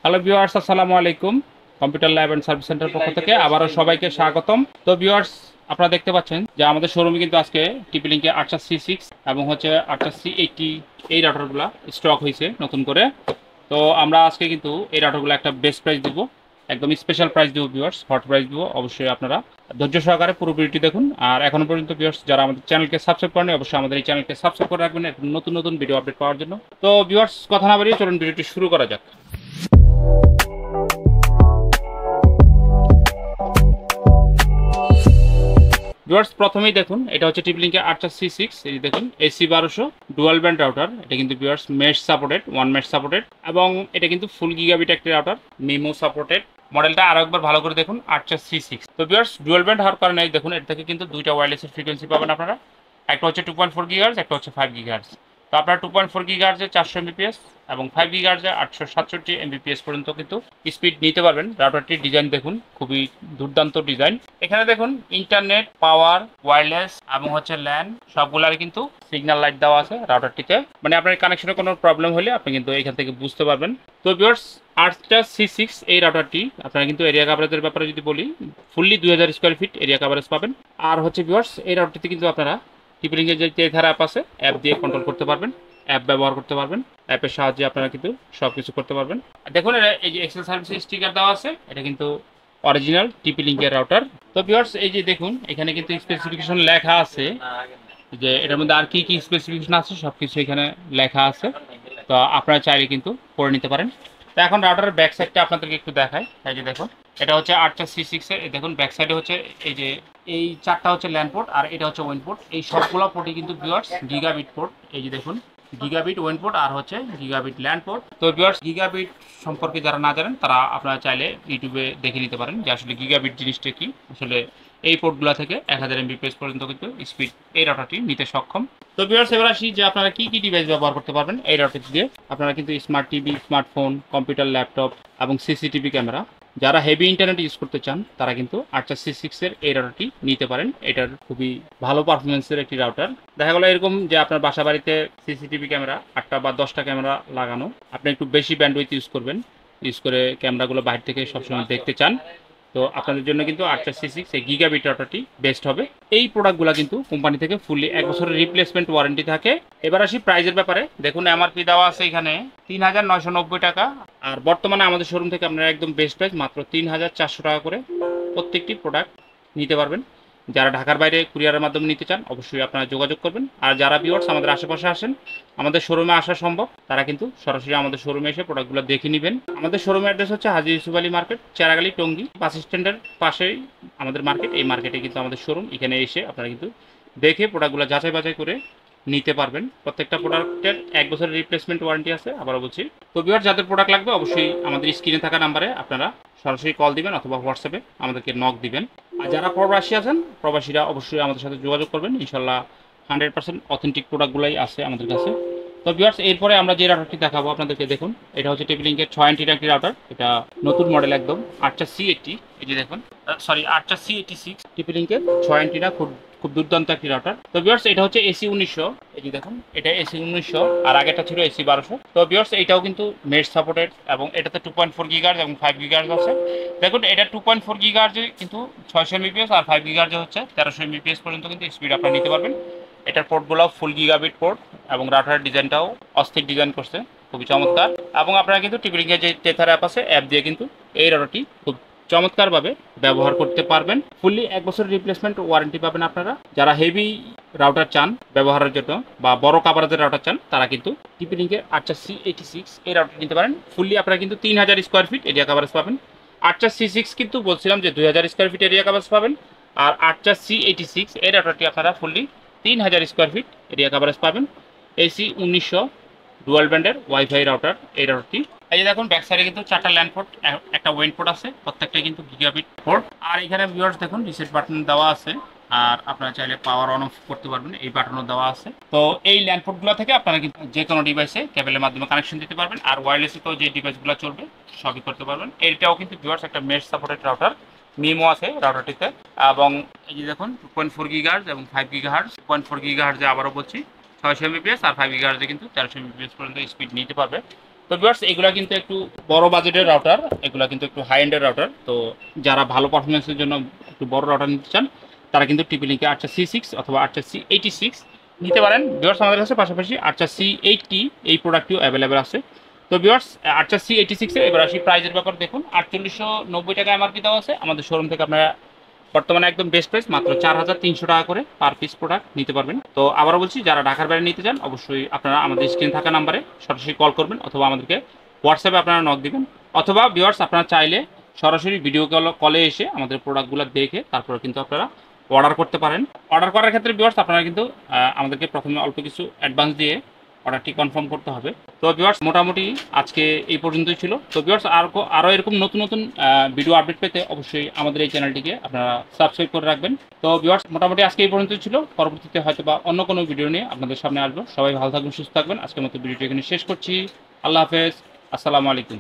Hello viewers, আসসালামু আলাইকুম। Computer lab and service centre পক্ষ থেকে আবারও সবাইকে স্বাগতম। তো ভিউয়ার্স, আপনারা দেখতে পাচ্ছেন যে আমাদের শোরুমে কিন্তু আজকে টিপি লিঙ্কে 800C6 এবং হচ্ছে 800C80 এই রাউটারগুলো স্টক হয়েছে নতুন করে। তো আমরা আজকে কিন্তু এই রাউটারগুলো একটা বেস্ট প্রাইস দিব, একদম স্পেশাল প্রাইস দিব ভিউয়ার্স, হট প্রাইস দিব। অবশ্যই আপনারা ধৈর্য সহকারে পুরো ভিডিওটি দেখুন। আর এখনো পর্যন্ত ভিউয়ার্স যারা আমাদের চ্যানেলকে সাবস্ক্রাইব করেনি, অবশ্যই আমাদের এই চ্যানেলকে সাবস্ক্রাইব করে রাখবেন এরকম নতুন নতুন ভিডিও আপডেট পাওয়ার জন্য। তো ভিউয়ার্স, কথা না বাড়িয়ে চলুন ভিডিওটি শুরু করা যাক। ভিউয়ার্স, প্রথমেই দেখুন এটা হচ্ছে টিপি লিঙ্কের 800C6। এই দেখুন AC 1200 ডুয়াল ব্যান্ড রাউটার। এটা কিন্তু viewers mesh supported, one mesh supported, এবং এটা কিন্তু ফুল গিগাবিট একটি রাউটার, মিমো সাপোর্টেড। মডেলটা আরো একবার ভালো করে দেখুন, 800C6। তো ভিউয়ার্স, ডুয়াল ব্যান্ড হওয়ার কারণে দেখুন এটা থেকে কিন্তু দুইটা ওয়্যারলেসের ফ্রিকোয়েন্সি পাবেন আপনারা। একটা হচ্ছে 2.4 GHz, একটা হচ্ছে 5 GHz। তো আপনারা 2.4 GHz 400 Mbps এবং 5 GHz 867 Mbps পর্যন্ত কিন্তু স্পিড নিতে পারবেন। রাউটারটির ডিজাইন দেখুন, খুবই দুর্দান্ত ডিজাইন। এখানে দেখুন ইন্টারনেট, পাওয়ার, ওয়্যারলেস এবং হচ্ছে ল্যান সবগুলার কিন্তু সিগন্যাল লাইট দেওয়া আছে রাউটারটিতে। মানে আপনার কানেকশনে কোনো প্রবলেম হলে আপনি কিন্তু এখান থেকে বুঝতে পারবেন। তো ভিউয়ার্স, 800C6 এই রাউটারটি আপনারা কিন্তু এরিয়া কভারেজের ব্যাপারে যদি বলি, fully 2000 square feet area coverage পাবেন। আর হচ্ছে ভিউয়ার্স, এই রাউটারটিতে কিন্তু আপনারা টিপি লিঙ্কের যে টেথার অ্যাপ আছে, অ্যাপ দিয়ে কন্ট্রোল করতে পারবেন, অ্যাপ ব্যবহার করতে পারবেন। অ্যাপের সাহায্যে আপনারা কিন্তু সব কিছু করতে পারবেন। আর দেখুন এই যে এক্সেল সার্ভিসের স্টিকার দেওয়া আছে, এটা কিন্তু অরিজিনাল টিপি লিঙ্কের রাউটার। তো ভিউয়ার্স, এই যে দেখুন এখানে কিন্তু স্পেসিফিকেশন লেখা আছে, যে এটার মধ্যে আর কি কি স্পেসিফিকেশন আছে সব কিছু এখানে লেখা আছে। তো আপনারা চাইলে কিন্তু পড়ে নিতে পারেন। তো এখন রাউটারের ব্যাক সাইডটা আপনাদেরকে একটু দেখাই। এই যে দেখুন এটা হচ্ছে 800C6 এর। দেখুন ব্যাক সাইডে হচ্ছে এই যে এই চারটা হচ্ছে ল্যান্ড পোর্ট আর এটা হচ্ছে ওয়েন পোর্ট। এই সবগুলো পোর্টই কিন্তু ভিউয়ার্স গিগাবিট পোর্ট। এই যে দেখুন গিগাবিট ওয়েন পোর্ট আর হচ্ছে গিগাবিট ল্যান্ড পোর্ট। তো ভিউয়ার্স, গিগাবিট সম্পর্কে যারা না জানেন তারা আপনারা চাইলে ইউটিউবে দেখে নিতে পারেন যে আসলে গিগাবিট জিনিসটা কি। আসলে এই পোর্টগুলো থেকে 1000 Mbps পর্যন্ত কিন্তু স্পিড এই রাউটারটি নিতে সক্ষম। তো ভিউয়ার্স, এবার আসি যে আপনারা কি কি ডিভাইস ব্যবহার করতে পারবেন এই রাউটারটি দিয়ে। আপনারা কিন্তু smart TV, smartphone, computer, laptop এবং সিসিটিভি ক্যামেরা, যারা হেভি ইন্টারনেট ইউজ করতে চান তারা কিন্তু 800C6 এর এই রাউটারটি নিতে পারেন। এটার খুবই ভালো পারফরমেন্সের একটি রাউটার। দেখা গেলো এরকম যে আপনার বাসা বাড়িতে সিসিটিভি ক্যামেরা 8টা বা 10টা ক্যামেরা লাগানো, আপনি একটু বেশি ব্যান্ডউইথ ইউজ করবেন, ইউজ করে ক্যামেরাগুলো বাইরে থেকে সবসময় দেখতে চান, তো আপনাদের জন্য কিন্তু 800C6 এই গিগাবিট রাউটারটি বেস্ট হবে। এই প্রোডাক্টগুলো কিন্তু কোম্পানি থেকে ফুললি 1 বছরের রিপ্লেসমেন্ট ওয়ারেন্টি থাকে। এবার আসি প্রাইজের ব্যাপারে। দেখুন এমআরপি দেওয়া আছে এখানে 3990 টাকা, আর বর্তমানে আমাদের শোরুম থেকে আপনারা একদম বেস্ট প্রাইস মাত্র 3400 টাকা করে প্রত্যেকটি প্রোডাক্ট নিতে পারবেন। যারা ঢাকার বাইরে কুরিয়ারের মাধ্যমে নিতে চান অবশ্যই আপনারা যোগাযোগ করবেন। আর যারা ভিউয়ার্স আমাদের আশেপাশে আসেন, আমাদের শোরুমে আসা সম্ভব, তারা কিন্তু সরাসরি আমাদের শোরুমে এসে প্রোডাক্টগুলো দেখে নেবেন। আমাদের শোরুমের অ্যাড্রেস হচ্ছে হাজী ইউসুফ আলী মার্কেট, চেরাগালি, টঙ্গী বাস স্ট্যান্ডের পাশেই আমাদের মার্কেট। এই মার্কেটে কিন্তু আমাদের শোরুম। এখানে এসে আপনারা কিন্তু দেখে প্রোডাক্টগুলো যাচাই বাছাই করে নিতে পারবেন। প্রত্যেকটা প্রোডাক্টের 1 বছরের রিপ্লেসমেন্ট ওয়ারেন্টি আছে, আবারও বলছি। তো ভিউয়ার্স, যাদের প্রোডাক্ট লাগবে অবশ্যই আমাদের স্ক্রিনে থাকা নাম্বারে আপনারা সরাসরি কল দিবেন অথবা হোয়াটসঅ্যাপে আমাদেরকে নক দিবেন। আর যারা প্রবাসী আছেন, প্রবাসীরা অবশ্যই আমাদের সাথে যোগাযোগ করবেন। ইনশাল্লাহ 100% অথেন্টিক প্রোডাক্টগুলোই আছে আমাদের কাছে। তো ভিউয়ার্স, এরপরে আমরা যে রাউটারটি দেখাবো আপনাদেরকে, দেখুন এটা হচ্ছে টিপি লিঙ্কের 6 এন্টির একটি রাউটার। এটা নতুন মডেল একদম 800C80। এই যে দেখুন, সরি 800C86 টিপি লিঙ্কের 6 এন্টিটা খুব খুব দুর্দান্ত একটি রাউটার। তো ভিউয়ার্স, এটা হচ্ছে AC 1900। এই যে দেখুন এটা AC 1900 আর আগেরটা ছিল AC 1200। তো ভিউয়ার্স, এটাও কিন্তু মেশ সাপোর্টেড এবং এটাতে 2.4 GHz এবং 5 GHz আছে। দেখুন এটা 2.4 GHz কিন্তু 600 Mbps আর 5 GHz হচ্ছে 1300 Mbps পর্যন্ত কিন্তু স্পিড আপনারা নিতে পারবেন। এটার পোর্টগুলো ফুল গিগাবিট পোর্ট এবং রাউটারের ডিজাইনটাও অস্থির ডিজাইন করছে, খুবই চমৎকার। এবং আপনারা কিন্তু টিপি লিঙ্কের যে টেথার অ্যাপ আছে, অ্যাপ দিয়ে কিন্তু এই রাউটারটি খুব চমৎকারভাবে ব্যবহার করতে পারবেন। ফুললি 1 বছরের রিপ্লেসমেন্ট ওয়ারেন্টি পাবেন আপনারা। যারা হেভি রাউটার চান ব্যবহারের জন্য বা বড় কাভারেজের রাউটার চান, তারা কিন্তু টিপি লিঙ্কের 800C86 এই রাউটার নিতে পারেন। ফুললি আপনারা কিন্তু 3000 স্কোয়ার ফিট এরিয়া কাভারেজ পাবেন। 800C6 কিন্তু বলছিলাম যে 2000 স্কোয়ার ফিট এরিয়া কাভারেজ পাবেন। আর 800C86 এই রাউটারটি আপনারা fully 3000 square feet area coverage পাবেন। AC 1900 ডুয়াল ব্যান্ডের ওয়াইফাই রাউটার এই রাউটারটি। এই যে দেখুন ব্যাক সাইডে কিন্তু 4টা ল্যান্ড পোর্ট, একটা ওয়েন পোর্ট আছে, প্রত্যেকটাই কিন্তু গিগাবিট পোর্ট। আর এখানে ভিউয়ার্স দেখুন রিসেট বাটন দেওয়া আছে, আর আপনারা চাইলে পাওয়ার অন অফ করতে পারবেন, এই বাটনও দেওয়া আছে। তো এই ল্যান্ড পোর্টগুলো থেকে আপনারা কিন্তু যে কোনো ডিভাইসে কেবলের মাধ্যমে কানেকশন দিতে পারবেন। আর ওয়্যারলেসে তো যে ডিভাইসগুলো চলবে সবই করতে পারবেন। এটাও কিন্তু ভিউয়ার্স একটা মেশ সাপোর্টেড রাউটার, মিমো আছে রাউটারটিতে। এবং এই যে দেখুন 2.4 GHz এবং 5 GHz। 2.4 GHz আবারও বলছি 600 Mbps আর 5 GHz কিন্তু 1300 Mbps পর্যন্ত স্পিড নিতে পারবে। তো ভিউয়ার্স এগুলা কিন্তু একটু বড় বাজেটের রাউটার, এগুলা কিন্তু একটু হাই এন্ডের রাউটার। তো যারা ভালো পারফরমেন্সের জন্য একটু বড় রাউটার নিতে চান তারা কিন্তু টিপি-লিঙ্কে আর্চার C6 অথবা আর্চার C86 নিতে পারেন। ভিউয়ার্স আমাদের কাছে পাশাপাশি আর্চার C80 এই প্রোডাক্টটিও অ্যাভেলেবেল আছে। তো ভিউয়ার্স আর্চার C86 এর এবার আসি প্রাইজের ব্যাপার। দেখুন 4890 টাকা এমআরপি দেওয়া আছে। আমাদের শোরুম থেকে আপনারা বর্তমানে একদম বেস্ট প্রাইস মাত্র 4300 টাকা করে পার পিস প্রোডাক্ট নিতে পারবেন। তো আবারও বলছি, যারা ঢাকার বাইরে নিতে চান অবশ্যই আপনারা আমাদের স্ক্রিন থাকা নাম্বারে সরাসরি কল করবেন অথবা আমাদেরকে হোয়াটসঅ্যাপে আপনারা নক দিবেন, অথবা ভিউয়ার্স আপনারা চাইলে সরাসরি ভিডিও কলে এসে আমাদের প্রোডাক্টগুলো দেখে তারপরে কিন্তু আপনারা অর্ডার করতে পারেন। অর্ডার করার ক্ষেত্রে ভিউয়ার্স আপনারা কিন্তু আমাদেরকে প্রথমে অল্প কিছু অ্যাডভান্স দিয়ে অর্ডারটি কনফার্ম করতে হবে। তো ভিউয়ার্স মোটামুটি আজকে এই পর্যন্তই ছিল। তো ভিউয়ার্স আরও এরকম নতুন নতুন ভিডিও আপডেট পেতে অবশ্যই আমাদের এই চ্যানেলটিকে আপনারা সাবস্ক্রাইব করে রাখবেন। তো ভিউয়ার্স মোটামুটি আজকে এই পর্যন্তই ছিল। পরবর্তীতে হয়তো বা অন্য কোনো ভিডিও নিয়ে আপনাদের সামনে আসবো। সবাই ভালো থাকবেন, সুস্থ থাকবেন। আজকের মতো ভিডিওটি এখানে শেষ করছি। আল্লাহ হাফেজ, আসসালামু আলাইকুম।